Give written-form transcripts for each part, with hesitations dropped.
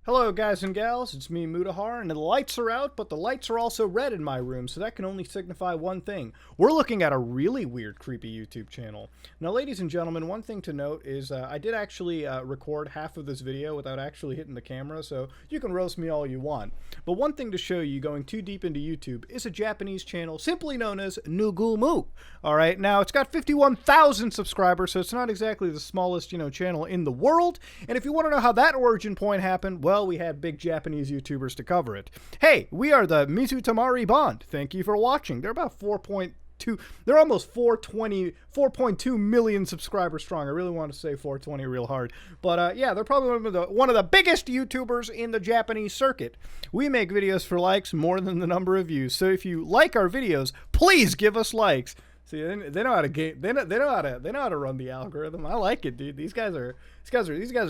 Hello guys and gals, it's me Mutahar, and the lights are out, but the lights are also red in my room, so that can only signify one thing. We're looking at a really weird, creepy YouTube channel. Now ladies and gentlemen, one thing to note is I did actually record half of this video without actually hitting the camera, so you can roast me all you want. But one thing to show you going too deep into YouTube is a Japanese channel simply known as Nugumu. Alright, now it's got 51,000 subscribers, so it's not exactly the smallest, channel in the world, and if you want to know how that origin point happened, well, we had big Japanese YouTubers to cover it. Hey, we are the Mizutamari Bond. Thank you for watching. They're about 4.2, they're almost 4.2 million subscribers strong. I really want to say 420 real hard. But yeah, they're probably one of the biggest YouTubers in the Japanese circuit. We make videos for likes more than the number of views. So if you like our videos, please give us likes. See, they know how to game. They know how to run the algorithm. I like it, dude. These guys are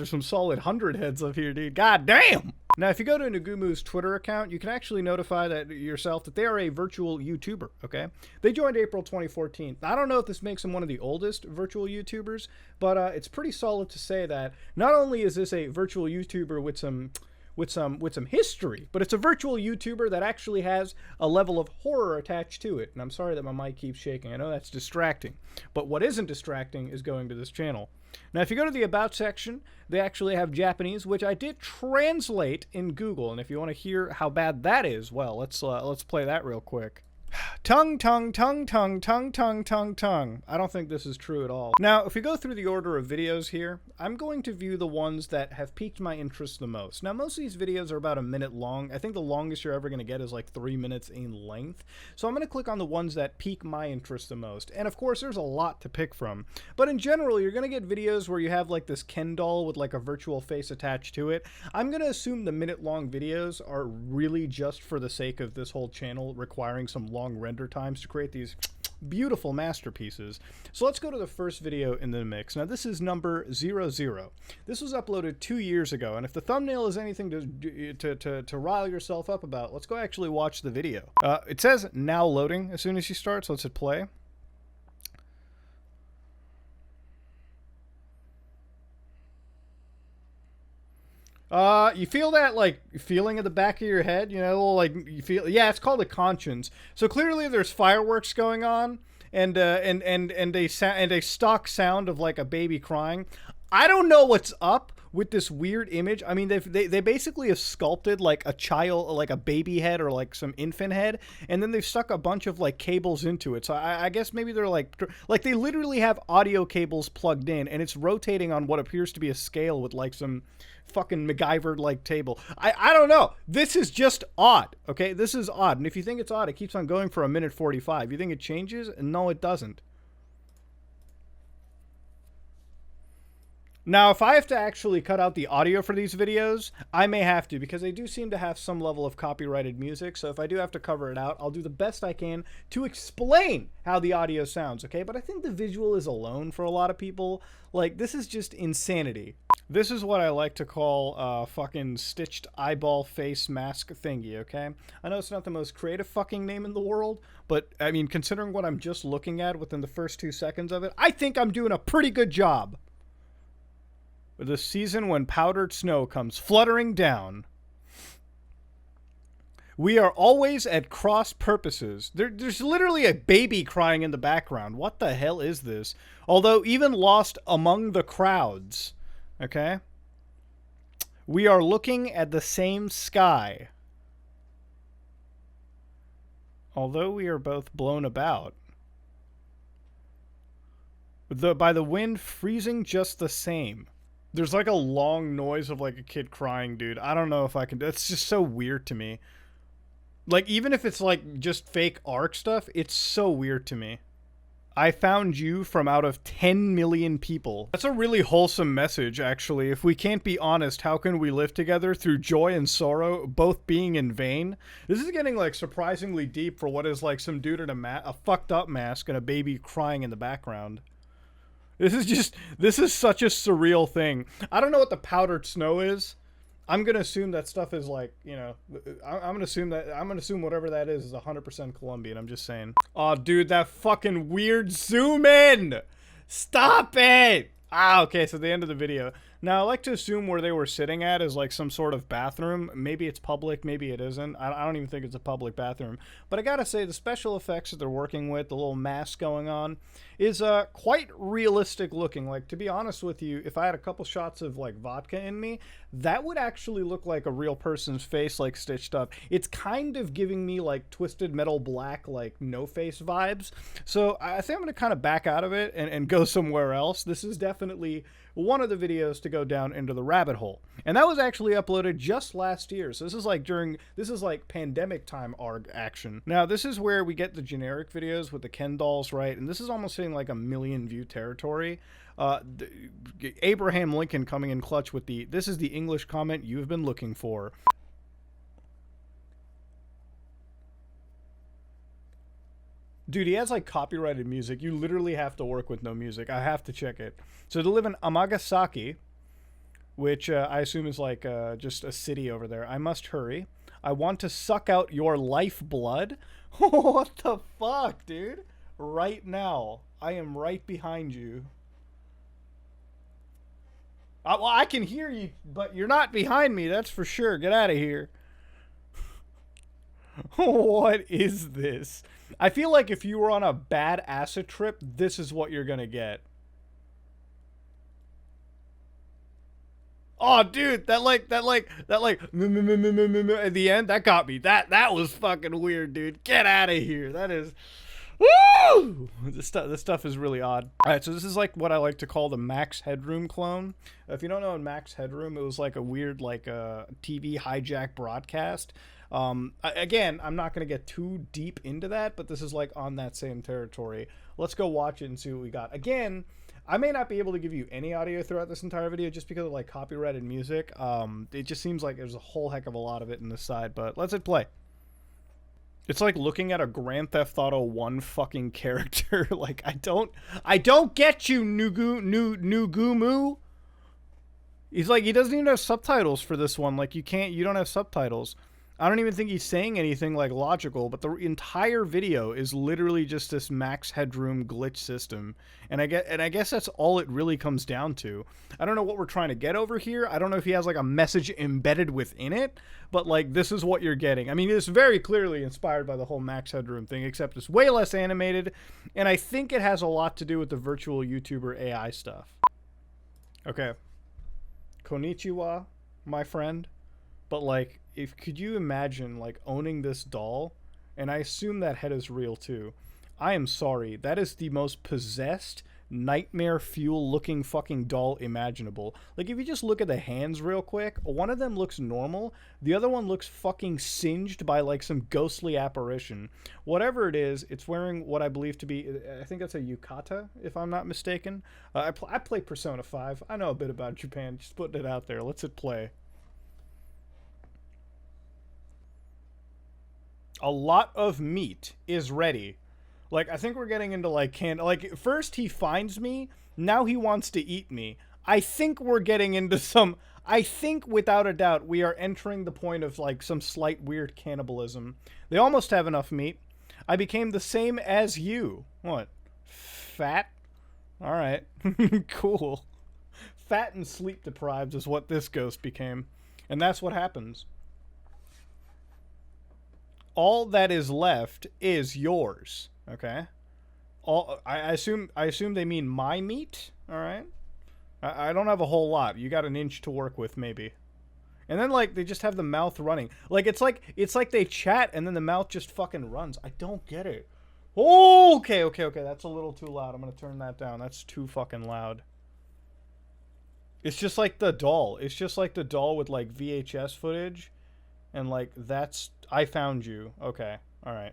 some solid 100 heads up here, dude. God damn. Now, if you go to Nugumu's Twitter account, you can actually notify yourself that they are a virtual YouTuber. Okay, they joined April 2014. I don't know if this makes them one of the oldest virtual YouTubers, but it's pretty solid to say that not only is this a virtual YouTuber with some history, but it's a virtual YouTuber that actually has a level of horror attached to it. And I'm sorry that my mic keeps shaking. I know that's distracting. But what isn't distracting is going to this channel. Now, if you go to the About section, they actually have Japanese, which I did translate in Google. And if you want to hear how bad that is, well, let's play that real quick. Tongue, tongue, tongue, tongue, tongue, tongue, tongue, tongue. I don't think this is true at all. Now, if we go through the order of videos here, I'm going to view the ones that have piqued my interest the most. Now, most of these videos are about a minute long. I think the longest you're ever going to get is like 3 minutes in length. So I'm going to click on the ones that pique my interest the most. And of course, there's a lot to pick from. But in general, you're going to get videos where you have like this Ken doll with like a virtual face attached to it. I'm going to assume the minute-long videos are really just for the sake of this whole channel requiring some long render times to create these beautiful masterpieces. So let's go to the first video in the mix. Now this is number 00. This was uploaded 2 years ago, and if the thumbnail is anything to rile yourself up about, let's go actually watch the video. It says now loading as soon as you start, so let's hit play. You feel that, like, feeling at the back of your head, like, you feel, yeah, it's called a conscience. So clearly there's fireworks going on, and a stock sound of, like, a baby crying. I don't know what's up with this weird image. I mean, they basically have sculpted, like, a child, like a baby head or, like, some infant head, and then they've stuck a bunch of, like, cables into it. So I guess maybe they're, like, they literally have audio cables plugged in, and it's rotating on what appears to be a scale with, like, some fucking MacGyver-like table. I don't know. This is just odd, okay? This is odd, and if you think it's odd, it keeps on going for 1:45. You think it changes? No, it doesn't. Now, if I have to actually cut out the audio for these videos, I may have to, because they do seem to have some level of copyrighted music, so if I do have to cover it out, I'll do the best I can to explain how the audio sounds, okay? But I think the visual is alone for a lot of people. Like, this is just insanity. This is what I like to call fucking stitched eyeball face mask thingy, okay? I know it's not the most creative fucking name in the world, but, I mean, considering what I'm just looking at within the first 2 seconds of it, I think I'm doing a pretty good job. The season when powdered snow comes fluttering down. We are always at cross purposes. There's literally a baby crying in the background. What the hell is this? Although even lost among the crowds. Okay? We are looking at the same sky. Although we are both blown about. By the wind freezing just the same. There's like a long noise of like a kid crying, dude. I don't know if I can. That's just so weird to me. Like, even if it's like just fake ARC stuff, it's so weird to me. I found you from out of 10 million people. That's a really wholesome message, actually. If we can't be honest, how can we live together through joy and sorrow, both being in vain? This is getting, like, surprisingly deep for what is, like, some dude in a fucked up mask and a baby crying in the background. This is such a surreal thing. I don't know what the powdered snow is. I'm going to assume that stuff is like, I'm going to assume whatever that is 100% Colombian. I'm just saying. Oh, dude, that fucking weird zoom in. Stop it. Ah, okay. So the end of the video. Now, I like to assume where they were sitting at is like some sort of bathroom. Maybe it's public, maybe it isn't. I don't even think it's a public bathroom. But I gotta say, the special effects that they're working with, the little mask going on, is quite realistic looking. Like, to be honest with you, if I had a couple shots of like vodka in me, that would actually look like a real person's face, like stitched up. It's kind of giving me like Twisted Metal Black, like no face vibes. So I think I'm gonna kind of back out of it and go somewhere else. This is definitely one of the videos to go down into the rabbit hole. And that was actually uploaded just last year. So this is like pandemic time ARG action. Now this is where we get the generic videos with the Ken dolls, right? And this is almost hitting like a million view territory. Abraham Lincoln coming in clutch with this is the English comment you've been looking for. Dude, he has like copyrighted music. You literally have to work with no music. I have to check it. So to live in Amagasaki, which I assume is like just a city over there, I must hurry. I want to suck out your lifeblood. What the fuck, dude? Right now. I am right behind you. Well, I can hear you, but you're not behind me, that's for sure. Get out of here. What is this? I feel like if you were on a bad acid trip, this is what you're gonna get. Oh, dude, that like at the end, that got me. That was fucking weird, dude. Get out of here. That is, woo! This stuff is really odd. All right, so this is like what I like to call the Max Headroom clone. If you don't know Max Headroom, it was like a weird like TV hijack broadcast. Again, I'm not going to get too deep into that, but this is like on that same territory. Let's go watch it and see what we got. Again, I may not be able to give you any audio throughout this entire video just because of like copyrighted music. It just seems like there's a whole heck of a lot of it in this side, but let's hit play. It's like looking at a Grand Theft Auto 1 fucking character. Like, I don't get you, Nugumu. He's like, he doesn't even have subtitles for this one. Like, you don't have subtitles. I don't even think he's saying anything like logical, but the entire video is literally just this Max Headroom glitch system. And I guess that's all it really comes down to. I don't know what we're trying to get over here. I don't know if he has like a message embedded within it, but like this is what you're getting. I mean, it's very clearly inspired by the whole Max Headroom thing, except it's way less animated, and I think it has a lot to do with the virtual YouTuber AI stuff. Okay. Konnichiwa, my friend. But like, could you imagine like owning this doll? And I assume that head is real too. I am sorry, that is the most possessed, nightmare fuel looking fucking doll imaginable. Like, if you just look at the hands real quick, one of them looks normal, the other one looks fucking singed by like some ghostly apparition. Whatever it is, it's wearing what I believe to be, I think that's a yukata, if I'm not mistaken. I play Persona 5. I know a bit about Japan, just putting it out there. Let's hit play. A lot of meat is ready. Like, I think we're getting into like like first he finds me, now he wants to eat me. I think we're getting into some, I think without a doubt we are entering the point of like some slight weird cannibalism. They almost have enough meat. I became the same as you. What? Fat? All right. Cool. Fat and sleep deprived is what this ghost became. And that's what happens. All that is left is yours. Okay. I assume they mean my meat. All right. I don't have a whole lot. You got an inch to work with, maybe. And then like they just have the mouth running. Like it's like they chat and then the mouth just fucking runs. I don't get it. Oh, okay. That's a little too loud. I'm gonna turn that down. That's too fucking loud. It's just like the doll. It's just like the doll with like VHS footage. And like, that's, I found you. Okay. All right.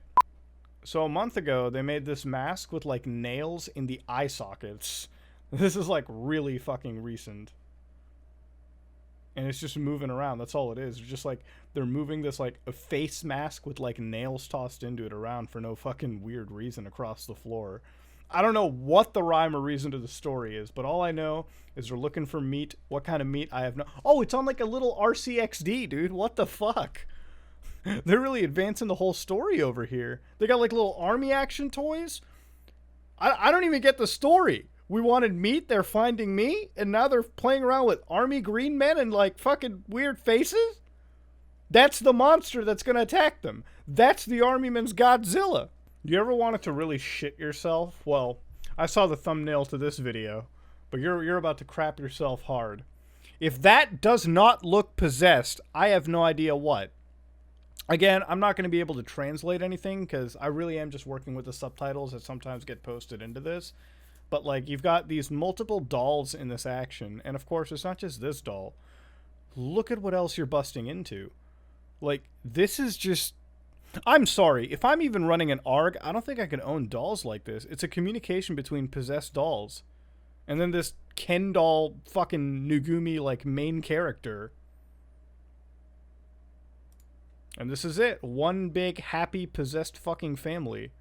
So a month ago, they made this mask with like nails in the eye sockets. This is like really fucking recent. And it's just moving around. That's all it is. It's just like, they're moving this like a face mask with like nails tossed into it around for no fucking weird reason across the floor. I don't know what the rhyme or reason to the story is, but all I know is they're looking for meat. What kind of meat? I have no... Oh, it's on like a little RCXD, dude. What the fuck? They're really advancing the whole story over here. They got like little army action toys. I don't even get the story. We wanted meat, they're finding me, and now they're playing around with army green men and like fucking weird faces? That's the monster that's gonna attack them. That's the Armyman's Godzilla. You ever wanted to really shit yourself? Well, I saw the thumbnail to this video, but you're about to crap yourself hard. If that does not look possessed, I have no idea what. Again, I'm not going to be able to translate anything because I really am just working with the subtitles that sometimes get posted into this. But, like, you've got these multiple dolls in this action. And, of course, it's not just this doll. Look at what else you're busting into. Like, this is just... I'm sorry. If I'm even running an ARG, I don't think I can own dolls like this. It's a communication between possessed dolls. And then this Ken doll fucking Nugumu, like, main character. And this is it. One big, happy, possessed fucking family.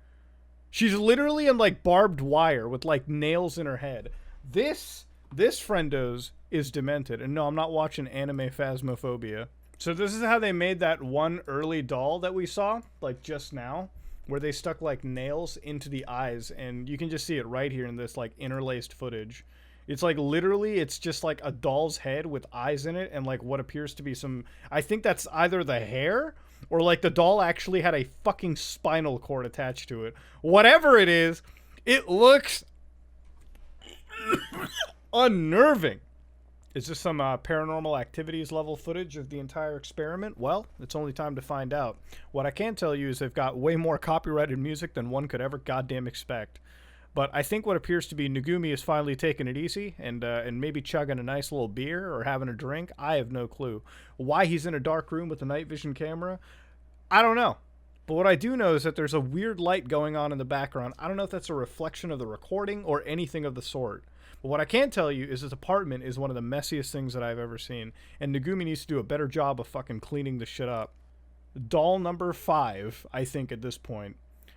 She's literally in, like, barbed wire with, like, nails in her head. This friendos is demented. And no, I'm not watching anime phasmophobia. So this is how they made that one early doll that we saw, like, just now. Where they stuck, like, nails into the eyes. And you can just see it right here in this, like, interlaced footage. It's like literally, it's just like a doll's head with eyes in it and like what appears to be some... I think that's either the hair or like the doll actually had a fucking spinal cord attached to it. Whatever it is, it looks unnerving. Is this some paranormal activities level footage of the entire experiment? Well, it's only time to find out. What I can tell you is they've got way more copyrighted music than one could ever goddamn expect. But I think what appears to be Nugumu is finally taking it easy and maybe chugging a nice little beer or having a drink. I have no clue. Why he's in a dark room with a night vision camera, I don't know. But what I do know is that there's a weird light going on in the background. I don't know if that's a reflection of the recording or anything of the sort. But what I can tell you is this apartment is one of the messiest things that I've ever seen. And Nugumu needs to do a better job of fucking cleaning the shit up. Doll number 5, I think, at this point.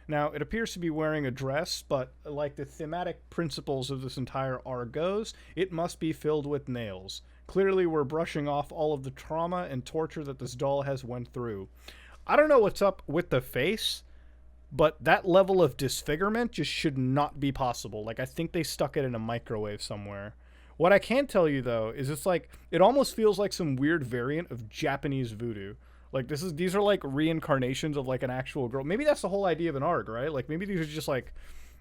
Now, it appears to be wearing a dress, but like the thematic principles of this entire ARG goes, it must be filled with nails. Clearly, we're brushing off all of the trauma and torture that this doll has went through. I don't know what's up with the face, but that level of disfigurement just should not be possible. Like, I think they stuck it in a microwave somewhere. What I can tell you, though, is it's like, it almost feels like some weird variant of Japanese voodoo. Like, these are like reincarnations of like an actual girl. Maybe that's the whole idea of an ARG, right? Like, maybe these are just like,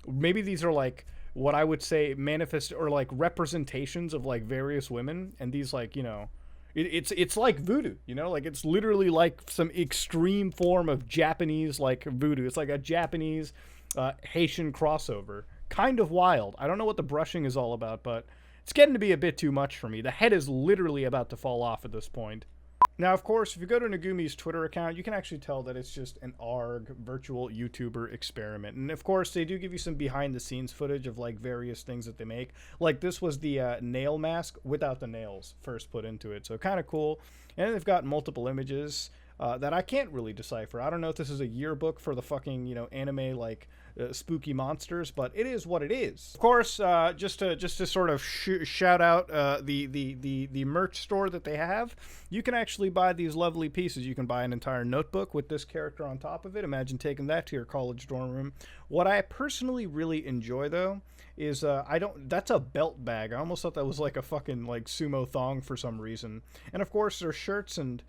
maybe these are like what I would say manifest or like representations of like various women. And these like, you know, it's like voodoo, you know, like it's literally like some extreme form of Japanese like voodoo. It's like a Japanese Haitian crossover. Kind of wild. I don't know what the brushing is all about, but it's getting to be a bit too much for me. The head is literally about to fall off at this point. Now, of course, if you go to Nugumu's Twitter account, you can actually tell that it's just an ARG virtual YouTuber experiment. And, of course, they do give you some behind-the-scenes footage of, like, various things that they make. Like, this was the nail mask without the nails first put into it. So, kind of cool. And they've got multiple images that I can't really decipher. I don't know if this is a yearbook for the fucking, you know, anime, like, spooky monsters, but it is what it is. Of course, just to sort of shout out the merch store that they have, you can actually buy these lovely pieces. You can buy an entire notebook with this character on top of it. Imagine taking that to your college dorm room. What I personally really enjoy, though, is that's a belt bag. I almost thought that was like a fucking like sumo thong for some reason. And of course, there's shirts and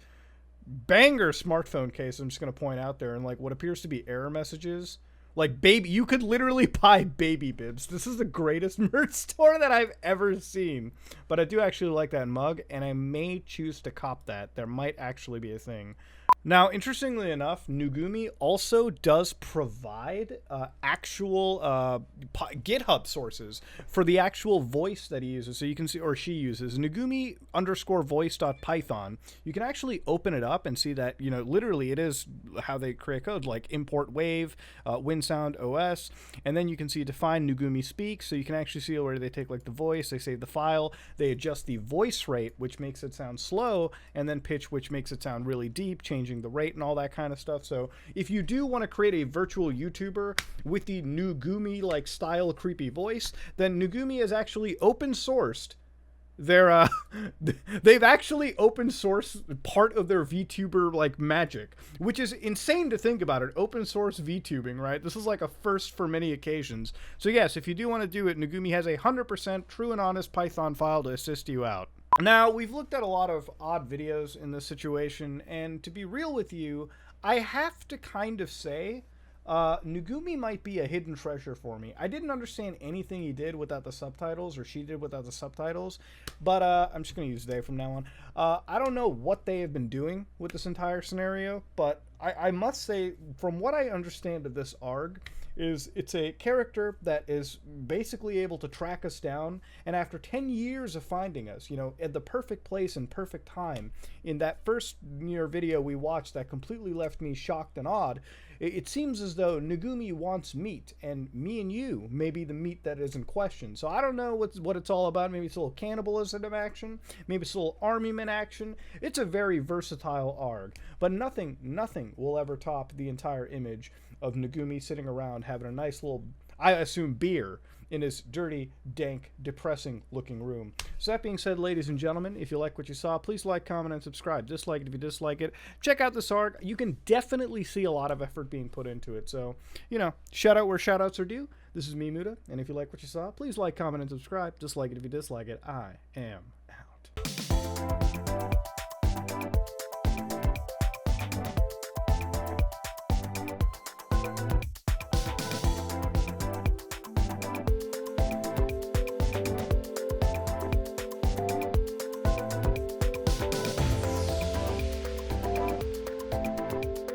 banger smartphone case. I'm just gonna point out there, and like what appears to be error messages. Like, baby, you could literally buy baby bibs. This is the greatest merch store that I've ever seen. But I do actually like that mug, and I may choose to cop that. There might actually be a thing. Now, interestingly enough, Nugumu also does provide actual GitHub sources for the actual voice that he uses. So you can see, or she uses, Nugumi_voice.python. You can actually open it up and see that, you know, literally it is how they create code, like import wave, WinSound OS, and then you can see define Nugumu speak. So you can actually see where they take like the voice, they save the file, they adjust the voice rate, which makes it sound slow, and then pitch, which makes it sound really deep, changing the rate and all that kind of stuff. So if you do want to create a virtual YouTuber with the Nugumu like style creepy voice, then Nugumu is actually open sourced they're they've actually open source part of their VTuber like magic, which is insane to think about it. Open source VTubing, right? This is like a first for many occasions. So yes, if you do want to do it, Nugumu has a 100% true and honest Python file to assist you out. Now, we've looked at a lot of odd videos in this situation, and to be real with you, I have to kind of say Nugumu might be a hidden treasure for me. I didn't understand anything he did without the subtitles, or she did without the subtitles, but I'm just going to use they from now on. I don't know what they have been doing with this entire scenario, but I must say, from what I understand of this ARG, is it's a character that is basically able to track us down, and after 10 years of finding us, you know, at the perfect place and perfect time, in that first video we watched that completely left me shocked and awed, it seems as though Nugumu wants meat, and me and you may be the meat that is in question. So I don't know what it's all about. Maybe it's a little cannibalism action, maybe it's a little armament action. It's a very versatile ARG, but nothing will ever top the entire image of Nugumu sitting around having a nice little, I assume, beer in his dirty, dank, depressing looking room. So that being said, ladies and gentlemen, if you like what you saw, please like, comment, and subscribe. Dislike it if you dislike it. Check out this ARG. You can definitely see a lot of effort being put into it. So, you know, shout out where shout outs are due. This is me, Muda, and if you like what you saw, please like, comment, and subscribe. Dislike it if you dislike it. I am out.